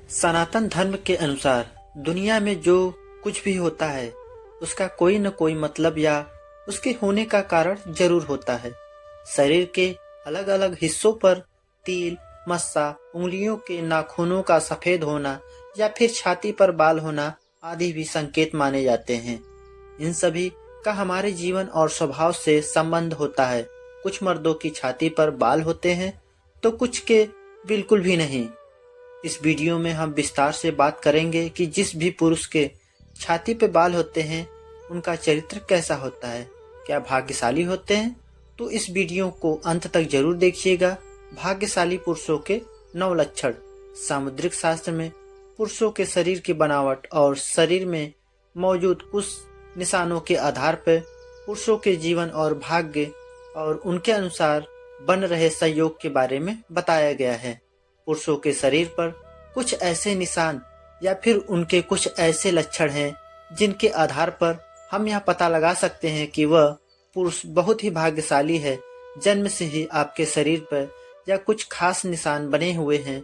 सनातन धर्म के अनुसार दुनिया में जो कुछ भी होता है उसका कोई न कोई मतलब या उसके होने का कारण जरूर होता है। शरीर के अलग अलग हिस्सों पर तिल, मस्सा, उंगलियों के नाखूनों का सफेद होना या फिर छाती पर बाल होना आदि भी संकेत माने जाते हैं। इन सभी का हमारे जीवन और स्वभाव से संबंध होता है। कुछ मर्दों की छाती पर बाल होते हैं तो कुछ के बिल्कुल भी नहीं। इस वीडियो में हम विस्तार से बात करेंगे कि जिस भी पुरुष के छाती पे बाल होते हैं उनका चरित्र कैसा होता है, क्या भाग्यशाली होते हैं। तो इस वीडियो को अंत तक जरूर देखिएगा। भाग्यशाली पुरुषों के 9 लक्षण। सामुद्रिक शास्त्र में पुरुषों के शरीर की बनावट और शरीर में मौजूद कुछ निशानों के आधार पर पुरुषों के जीवन और भाग्य और उनके अनुसार बन रहे संयोग के बारे में बताया गया है। पुरुषों के शरीर पर कुछ ऐसे निशान या फिर उनके कुछ ऐसे लक्षण हैं जिनके आधार पर हम यह पता लगा सकते हैं कि वह पुरुष बहुत ही भाग्यशाली है। जन्म से ही आपके शरीर पर या कुछ खास निशान बने हुए हैं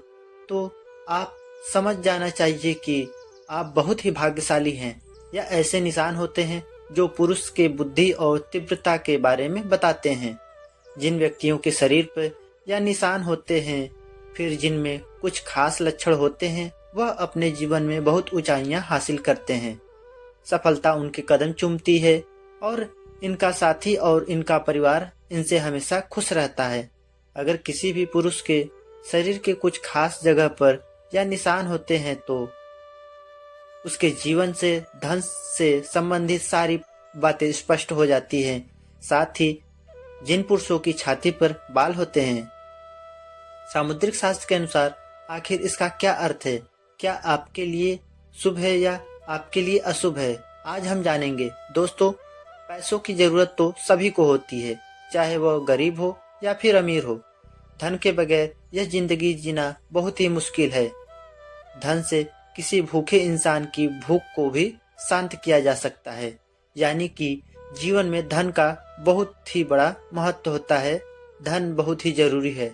तो आप समझ जाना चाहिए कि आप बहुत ही भाग्यशाली हैं। या ऐसे निशान होते हैं जो पुरुष के बुद्धि और तीव्रता के बारे में बताते हैं। जिन व्यक्तियों के शरीर पर या निशान होते हैं फिर जिनमें कुछ खास लक्षण होते हैं वह अपने जीवन में बहुत ऊंचाइयां हासिल करते हैं। सफलता उनके कदम चूमती है और इनका साथी और इनका परिवार इनसे हमेशा खुश रहता है। अगर किसी भी पुरुष के शरीर के कुछ खास जगह पर या निशान होते हैं तो उसके जीवन से, धन से संबंधित सारी बातें स्पष्ट हो जाती हैं। साथ ही जिन पुरुषों की छाती पर बाल होते हैं, सामुद्रिक शास्त्र के अनुसार आखिर इसका क्या अर्थ है, क्या आपके लिए शुभ है या आपके लिए अशुभ है, आज हम जानेंगे। दोस्तों, पैसों की जरूरत तो सभी को होती है, चाहे वह गरीब हो या फिर अमीर हो। धन के बगैर यह जिंदगी जीना बहुत ही मुश्किल है। धन से किसी भूखे इंसान की भूख को भी शांत किया जा सकता है। यानी कि जीवन में धन का बहुत ही बड़ा महत्व होता है। धन बहुत ही जरूरी है।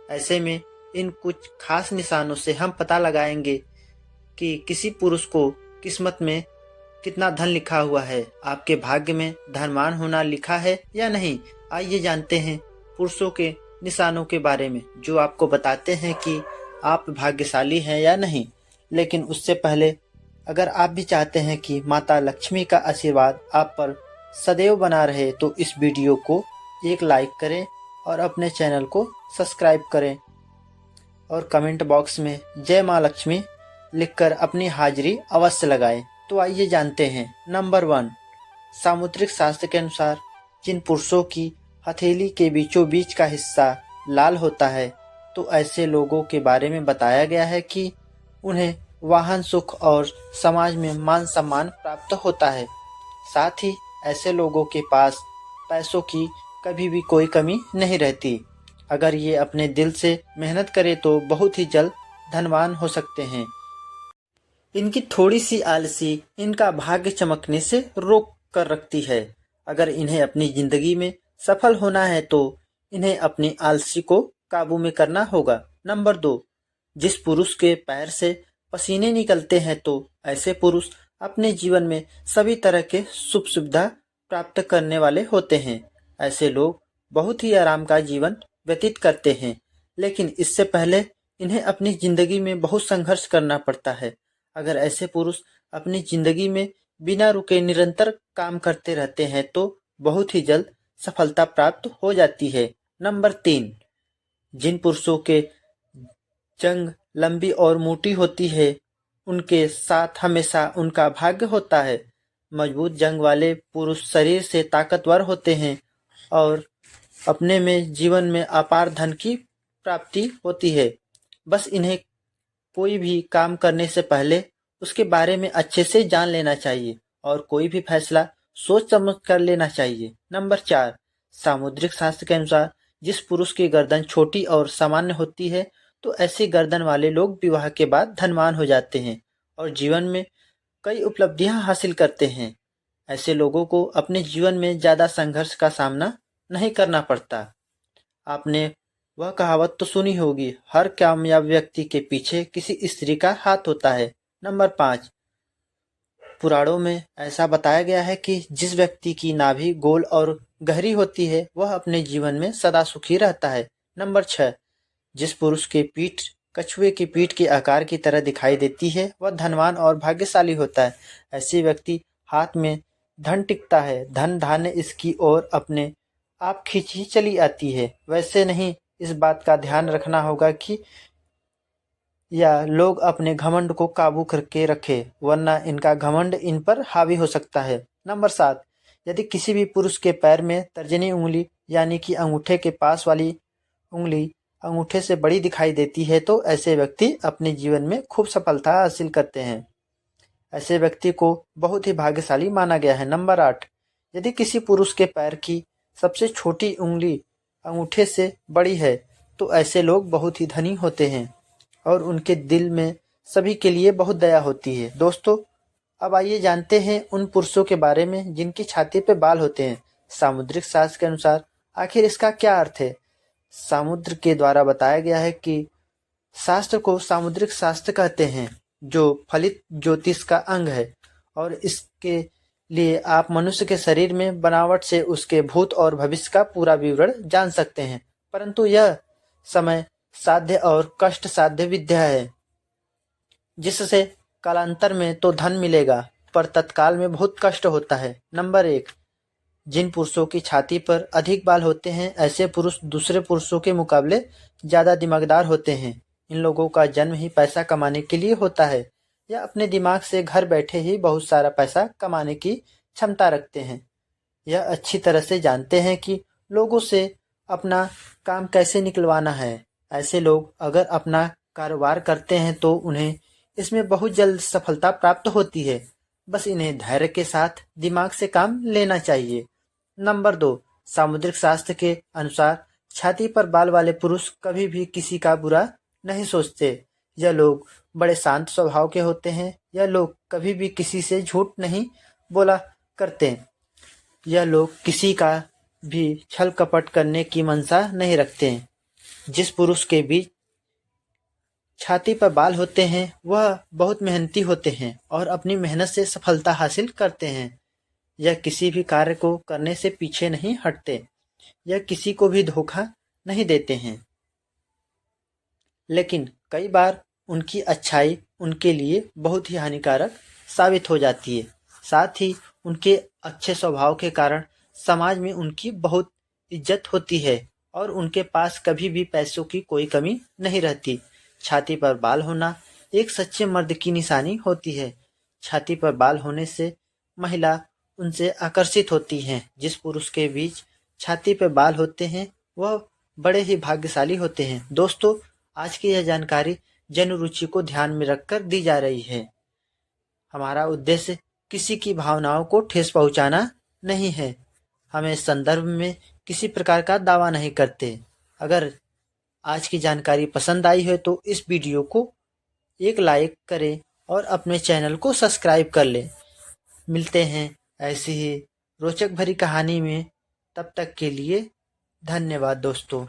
ऐसे में इन कुछ खास निशानों से हम पता लगाएंगे कि किसी पुरुष को किस्मत में कितना धन लिखा हुआ है, आपके भाग्य में धनवान होना लिखा है या नहीं। आइए जानते हैं पुरुषों के निशानों के बारे में जो आपको बताते हैं कि आप भाग्यशाली हैं या नहीं। लेकिन उससे पहले अगर आप भी चाहते हैं कि माता लक्ष्मी का आशीर्वाद आप पर सदैव बना रहे तो इस वीडियो को एक लाइक करें और अपने चैनल को सब्सक्राइब करें और कमेंट बॉक्स में जय माँ लक्ष्मी लिखकर अपनी हाजिरी अवश्य लगाएं। तो आइए जानते हैं। नंबर 1, सामुद्रिक शास्त्र के अनुसार जिन पुरुषों की हथेली के बीचों बीच का हिस्सा लाल होता है तो ऐसे लोगों के बारे में बताया गया है कि उन्हें वाहन सुख और समाज में मान सम्मान प्राप्त होता है। साथ ही ऐसे लोगों के पास पैसों की कभी भी कोई कमी नहीं रहती। अगर ये अपने दिल से मेहनत करे तो बहुत ही जल्द धनवान हो सकते हैं। इनकी थोड़ी सी आलसी इनका भाग्य चमकने से रोक कर रखती है। अगर इन्हें अपनी जिंदगी में सफल होना है तो इन्हें अपनी आलसी को काबू में करना होगा। नंबर 2, जिस पुरुष के पैर से पसीने निकलते हैं तो ऐसे पुरुष अपने जीवन में सभी तरह के सुख सुविधा प्राप्त करने वाले होते हैं। ऐसे लोग बहुत ही आराम का जीवन व्यतीत करते हैं, लेकिन इससे पहले इन्हें अपनी जिंदगी में बहुत संघर्ष करना पड़ता है। अगर ऐसे पुरुष अपनी जिंदगी में बिना रुके निरंतर काम करते रहते हैं तो बहुत ही जल्द सफलता प्राप्त हो जाती है। नंबर 3, जिन पुरुषों के जंघ लंबी और मोटी होती है उनके साथ हमेशा उनका भाग्य होता है। मजबूत जंघ वाले पुरुष शरीर से ताकतवर होते हैं और अपने में जीवन में अपार धन की प्राप्ति होती है। बस इन्हें कोई भी काम करने से पहले उसके बारे में अच्छे से जान लेना चाहिए और कोई भी फैसला सोच समझ कर लेना चाहिए। नंबर 4, सामुद्रिक शास्त्र के अनुसार जिस पुरुष की गर्दन छोटी और सामान्य होती है तो ऐसे गर्दन वाले लोग विवाह के बाद धनवान हो जाते हैं और जीवन में कई उपलब्धियां हासिल करते हैं। ऐसे लोगों को अपने जीवन में ज्यादा संघर्ष का सामना नहीं करना पड़ता। आपने वह कहावत तो सुनी होगी, हर कामयाब व्यक्ति के पीछे किसी स्त्री का हाथ होता है। नंबर 5, पुराणों में ऐसा बताया गया है कि जिस व्यक्ति की नाभि गोल और गहरी होती है वह अपने जीवन में सदा सुखी रहता है। नंबर 6, जिस पुरुष की पीठ कछुए की पीठ के आकार की तरह दिखाई देती है वह धनवान और भाग्यशाली होता है। ऐसे व्यक्ति हाथ में धन टिकता है, धन धान्य इसकी ओर अपने आप खींची चली आती है। वैसे नहीं, इस बात का ध्यान रखना होगा कि या लोग अपने घमंड को काबू करके रखे, वरना इनका घमंड इन पर हावी हो सकता है। नंबर 7, यदि किसी भी पुरुष के पैर में तर्जनी उंगली यानी कि अंगूठे के पास वाली उंगली अंगूठे से बड़ी दिखाई देती है तो ऐसे व्यक्ति अपने जीवन में खूब सफलता हासिल करते हैं। ऐसे व्यक्ति को बहुत ही भाग्यशाली माना गया है। नंबर 8, यदि किसी पुरुष के पैर की सबसे छोटी उंगली अंगूठे से बड़ी है तो ऐसे लोग बहुत ही धनी होते हैं और उनके दिल में सभी के लिए बहुत दया होती है। दोस्तों, अब आइए जानते हैं उन पुरुषों के बारे में जिनकी छाती पे बाल होते हैं। सामुद्रिक शास्त्र के अनुसार आखिर इसका क्या अर्थ है? समुद्र के द्वारा बताया गया है कि शास्त्र को सामुद्रिक शास्त्र कहते हैं, जो फलित ज्योतिष का अंग है और इसके लिए आप मनुष्य के शरीर में बनावट से उसके भूत और भविष्य का पूरा विवरण जान सकते हैं। परंतु यह समय साध्य और कष्ट साध्य विद्या है, जिससे कालांतर में तो धन मिलेगा पर तत्काल में बहुत कष्ट होता है। नंबर 1, जिन पुरुषों की छाती पर अधिक बाल होते हैं ऐसे पुरुष दूसरे पुरुषों के मुकाबले ज्यादा दिमागदार होते हैं। इन लोगों का जन्म ही पैसा कमाने के लिए होता है। यह अपने दिमाग से घर बैठे ही बहुत सारा पैसा कमाने की क्षमता रखते हैं। यह अच्छी तरह से जानते हैं कि लोगों से अपना काम कैसे निकलवाना है। ऐसे लोग अगर अपना कारोबार करते हैं तो उन्हें इसमें बहुत जल्द सफलता प्राप्त होती है। बस इन्हें धैर्य के साथ दिमाग से काम लेना चाहिए। नंबर 2, सामुद्रिक शास्त्र के अनुसार छाती पर बाल वाले पुरुष कभी भी किसी का बुरा नहीं सोचते। यह लोग बड़े शांत स्वभाव के होते हैं। यह लोग कभी भी किसी से झूठ नहीं बोला करते। यह लोग किसी का भी छल कपट करने की मंशा नहीं रखते। जिस पुरुष के बीच छाती पर बाल होते हैं वह बहुत मेहनती होते हैं और अपनी मेहनत से सफलता हासिल करते हैं। यह किसी भी कार्य को करने से पीछे नहीं हटते। यह किसी को भी धोखा नहीं देते हैं, लेकिन कई बार उनकी अच्छाई उनके लिए बहुत ही हानिकारक साबित हो जाती है। साथ ही उनके अच्छे स्वभाव के कारण समाज में उनकी बहुत इज्जत होती है और उनके पास कभी भी पैसों की कोई कमी नहीं रहती। छाती पर बाल होना एक सच्चे मर्द की निशानी होती है। छाती पर बाल होने से महिला उनसे आकर्षित होती हैं। जिस पुरुष के बीच छाती पर बाल होते हैं वह बड़े ही भाग्यशाली होते हैं। दोस्तों, आज की यह जानकारी जन रुचि को ध्यान में रखकर दी जा रही है। हमारा उद्देश्य किसी की भावनाओं को ठेस पहुंचाना नहीं है। हमें इस संदर्भ में किसी प्रकार का दावा नहीं करते। अगर आज की जानकारी पसंद आई है तो इस वीडियो को एक लाइक करें और अपने चैनल को सब्सक्राइब कर लें। मिलते हैं ऐसी ही रोचक भरी कहानी में। तब तक के लिए धन्यवाद दोस्तों।